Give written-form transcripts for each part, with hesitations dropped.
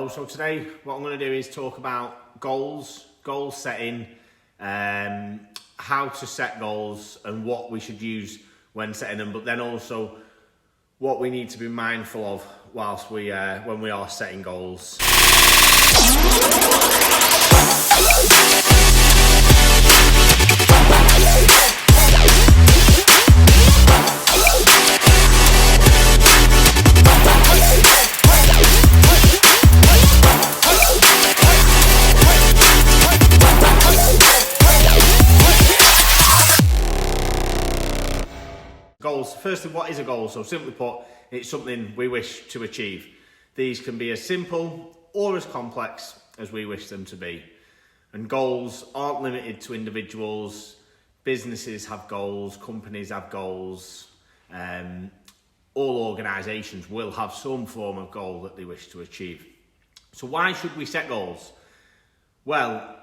Hello, so today what I'm going to do is talk about goal setting, how to set goals and what we should use when setting them, but then also what we need to be mindful of whilst when we are setting goals. Goals. Firstly, what is a goal? So simply put, it's something we wish to achieve. These can be as simple or as complex as we wish them to be. And goals aren't limited to individuals. Businesses have goals, companies have goals. All organisations will have some form of goal that they wish to achieve. So why should we set goals? Well,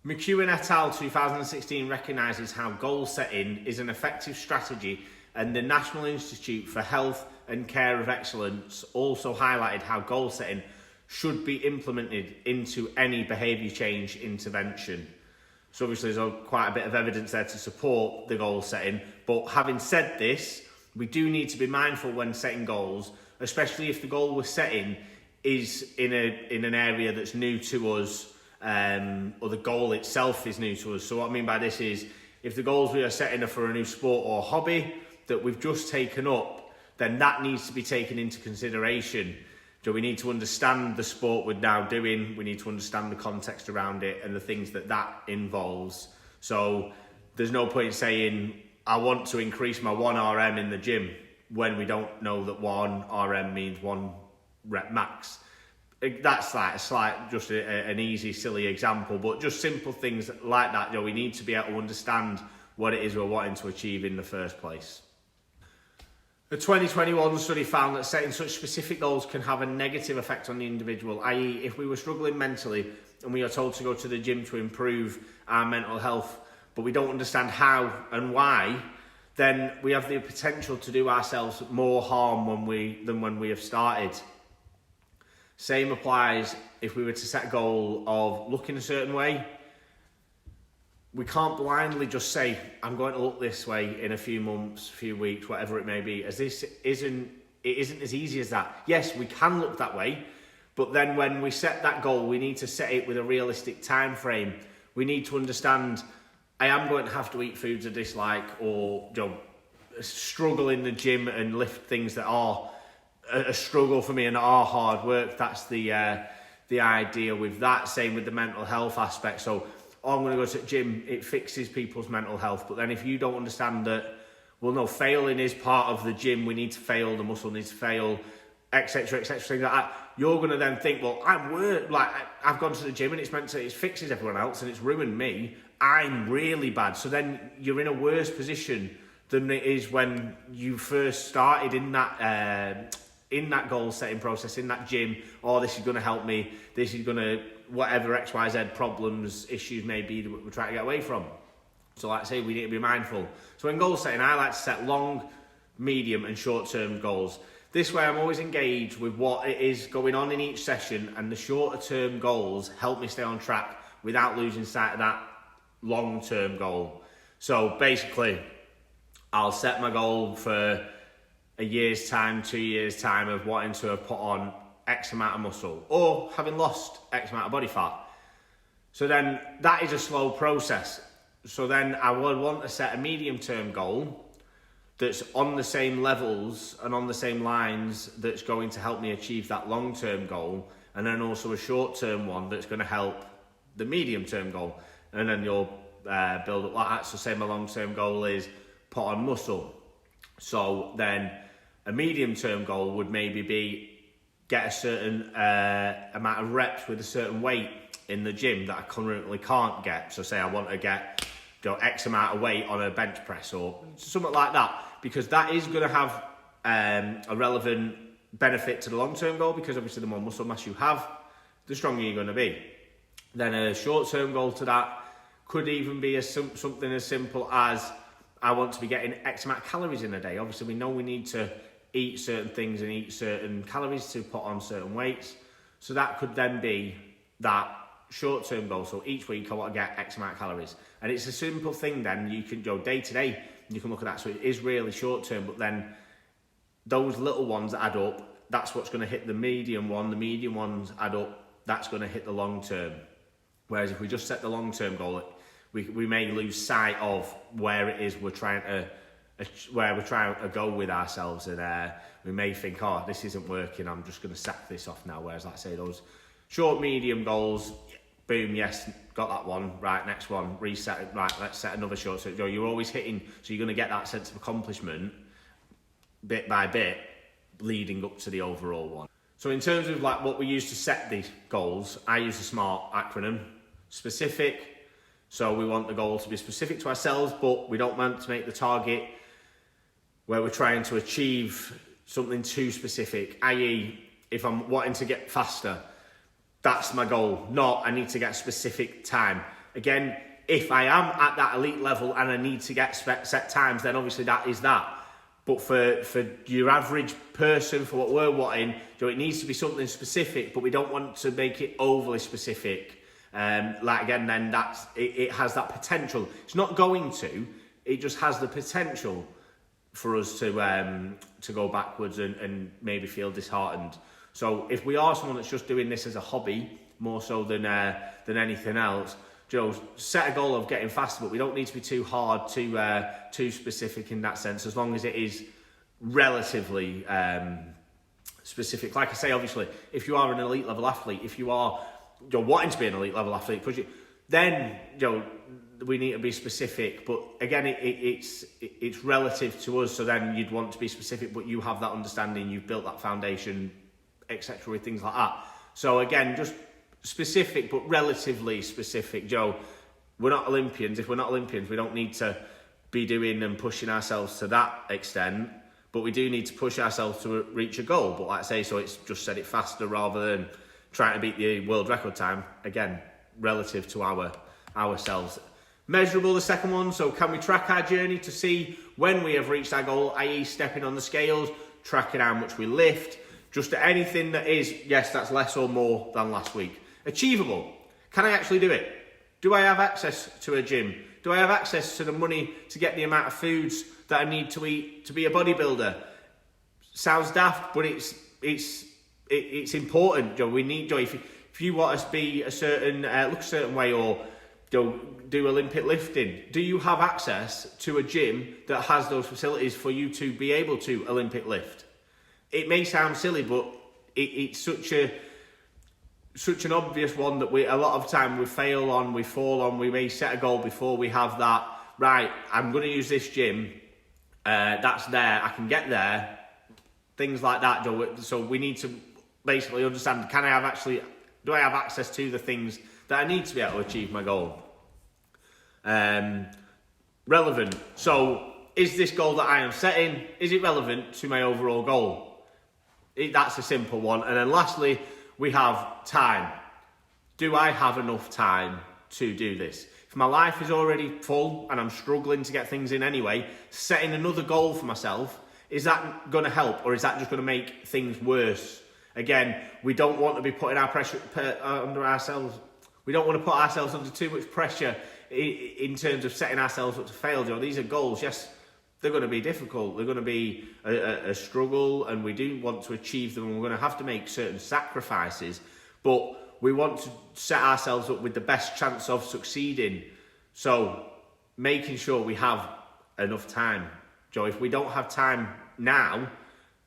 McEwen et al. 2016 recognises how goal setting is an effective strategy, and the National Institute for Health and Care of Excellence also highlighted how goal setting should be implemented into any behaviour change intervention. So obviously there's quite a bit of evidence there to support the goal setting, but having said this, we do need to be mindful when setting goals, especially if the goal we're setting is in an area that's new to us, or the goal itself is new to us. So what I mean by this is, if the goals we are setting are for a new sport or hobby that we've just taken up, then that needs to be taken into consideration. So we need to understand the sport we're now doing, we need to understand the context around it and the things that involves. So there's no point saying, I want to increase my 1 RM in the gym, when we don't know that 1 RM means 1 rep max. That's like just an easy, silly example, but just simple things like that, we need to be able to understand what it is we're wanting to achieve in the first place. A 2021 study found that setting such specific goals can have a negative effect on the individual, i.e. if we were struggling mentally and we are told to go to the gym to improve our mental health, but we don't understand how and why, then we have the potential to do ourselves more harm than when we have started. Same applies if we were to set a goal of looking a certain way. We can't blindly just say, I'm going to look this way in a few months, few weeks, whatever it may be, as it isn't as easy as that. Yes, we can look that way, but then when we set that goal, we need to set it with a realistic time frame. We need to understand, I am going to have to eat foods I dislike, or struggle in the gym and lift things that are a struggle for me and are hard work. That's the idea with that. Same with the mental health aspect. So, I'm going to go to the gym, it fixes people's mental health. But then if you don't understand that, well, no, failing is part of the gym, we need to fail, the muscle needs to fail, etc., things like that, you're going to then think, well, I've gone to the gym and it fixes everyone else and it's ruined me. I'm really bad. So then you're in a worse position than it is when you first started in that goal setting process, in that gym. Oh, this is going to help me, this is going to, whatever XYZ problems, issues may be that we're trying to get away from. So like I say, we need to be mindful. So in goal setting, I like to set long, medium and short-term goals. This way I'm always engaged with what it is going on in each session, and the shorter-term goals help me stay on track without losing sight of that long-term goal. So basically, I'll set my goal for a year's time, 2 years' time of wanting to have put on X amount of muscle, or having lost X amount of body fat. So then that is a slow process. So then I would want to set a medium-term goal that's on the same levels and on the same lines that's going to help me achieve that long-term goal, and then also a short-term one that's going to help the medium-term goal. And then you'll build up like that. So say my long-term goal is put on muscle. So then a medium-term goal would maybe be get a certain amount of reps with a certain weight in the gym that I currently can't get. So say I want to get X amount of weight on a bench press or something like that, because that is going to have a relevant benefit to the long-term goal, because obviously the more muscle mass you have, the stronger you're going to be. Then a short-term goal to that could even be something as simple as, I want to be getting X amount of calories in a day. Obviously we know we need to eat certain things and eat certain calories to put on certain weights. So that could then be that short-term goal. So each week I want to get X amount of calories. And it's a simple thing then. You can go day to day, you can look at that. So it is really short-term, but then those little ones add up. That's what's going to hit the medium one. The medium ones add up. That's going to hit the long-term. Whereas if we just set the long-term goal, we may lose sight of where it is we're trying to go with ourselves, and we may think, oh, this isn't working, I'm just going to sack this off now. Whereas, like I say, those short, medium goals, boom, yes, got that one, right, next one, reset it, right, let's set another short. So you're always hitting, so you're going to get that sense of accomplishment bit by bit leading up to the overall one. So in terms of like what we use to set these goals, I use the SMART acronym. Specific, so we want the goal to be specific to ourselves, but we don't want to make the target where we're trying to achieve something too specific, i.e. if I'm wanting to get faster, that's my goal, not I need to get a specific time. Again, if I am at that elite level and I need to get set times, then obviously that is that. But for your average person, for what we're wanting, so it needs to be something specific, but we don't want to make it overly specific. Like again, then it has that potential. It's not going to, it just has the potential for us to go backwards and maybe feel disheartened. So if we are someone that's just doing this as a hobby, more so than anything else, set a goal of getting faster, but we don't need to be too hard, too specific in that sense, as long as it is relatively specific. Like I say, obviously, if you are an elite level athlete, if you're wanting to be an elite level athlete, then we need to be specific. But again, it's relative to us. So then you'd want to be specific, but you have that understanding, you've built that foundation, etc., with things like that. So again, just specific, but relatively specific. We're not Olympians. If we're not Olympians, we don't need to be doing and pushing ourselves to that extent. But we do need to push ourselves to reach a goal. But like I say, so it's just set it faster rather than trying to beat the world record time. Again, relative to ourselves. Measurable, the second one. So can we track our journey to see when we have reached our goal, i.e. stepping on the scales, tracking how much we lift, just anything that is, yes, that's less or more than last week. Achievable. Can I actually do it? Do I have access to a gym? Do I have access to the money to get the amount of foods that I need to eat to be a bodybuilder? Sounds daft, but it's important. We need, if you want us to be a certain, look a certain way, or do Olympic lifting, do you have access to a gym that has those facilities for you to be able to Olympic lift? It may sound silly, but it's such an obvious one that a lot of time we fail on, we fall on. We may set a goal before we have that, right, I'm going to use this gym, that's there, I can get there, things like that. So we need to basically understand, do I have access to the things that I need to be able to achieve my goal? Relevant. So is this goal that I am setting, is it relevant to my overall goal? That's a simple one. And then lastly, we have time. Do I have enough time to do this? If my life is already full and I'm struggling to get things in anyway, setting another goal for myself, is that going to help, or is that just going to make things worse? Again, we don't want to be putting our pressure under ourselves. We don't want to put ourselves under too much pressure in terms of setting ourselves up to fail. These are goals, yes, they're going to be difficult. They're going to be a struggle, and we do want to achieve them, and we're going to have to make certain sacrifices, but we want to set ourselves up with the best chance of succeeding. So making sure we have enough time. If we don't have time now,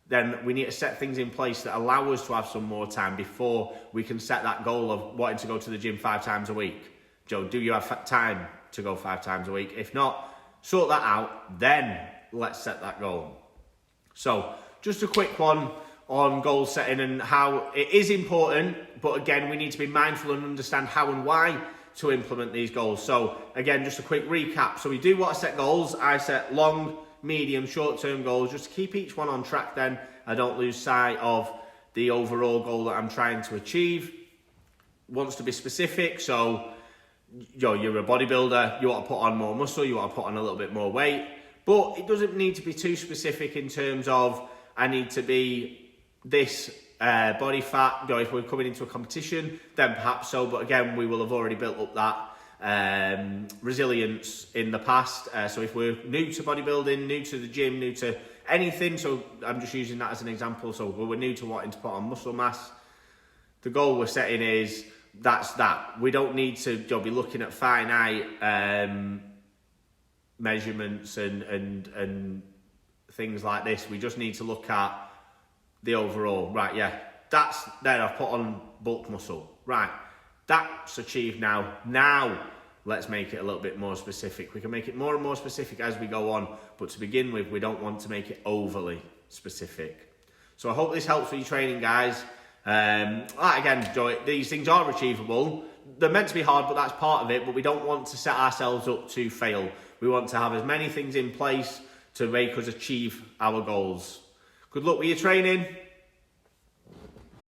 then we need to set things in place that allow us to have some more time before we can set that goal of wanting to go to the gym 5 times a week. Do you have time to go 5 times a week? If not, sort that out, then let's set that goal. So just a quick one on goal setting and how it is important, but again, we need to be mindful and understand how and why to implement these goals. So again, just a quick recap. So we do want to set goals. I set long, medium, short-term goals, just to keep each one on track, then I don't lose sight of the overall goal that I'm trying to achieve. Wants to be specific, so you're a bodybuilder, you want to put on more muscle, you want to put on a little bit more weight, but it doesn't need to be too specific in terms of I need to be this body fat. You know, if we're coming into a competition, then perhaps so. But again, we will have already built up that resilience in the past. So if we're new to bodybuilding, new to the gym, new to anything, so I'm just using that as an example. So we're new to wanting to put on muscle mass. The goal we're setting is that's that. We don't need to be looking at finite measurements and things like this. We just need to look at the overall. Right, yeah, that's there. I've put on bulk muscle. Right, that's achieved now. Now let's make it a little bit more specific. We can make it more and more specific as we go on, but to begin with, we don't want to make it overly specific. So I hope this helps with your training, guys. Again, these things are achievable. They're meant to be hard, but that's part of it. But we don't want to set ourselves up to fail. We want to have as many things in place to make us achieve our goals. Good luck with your training.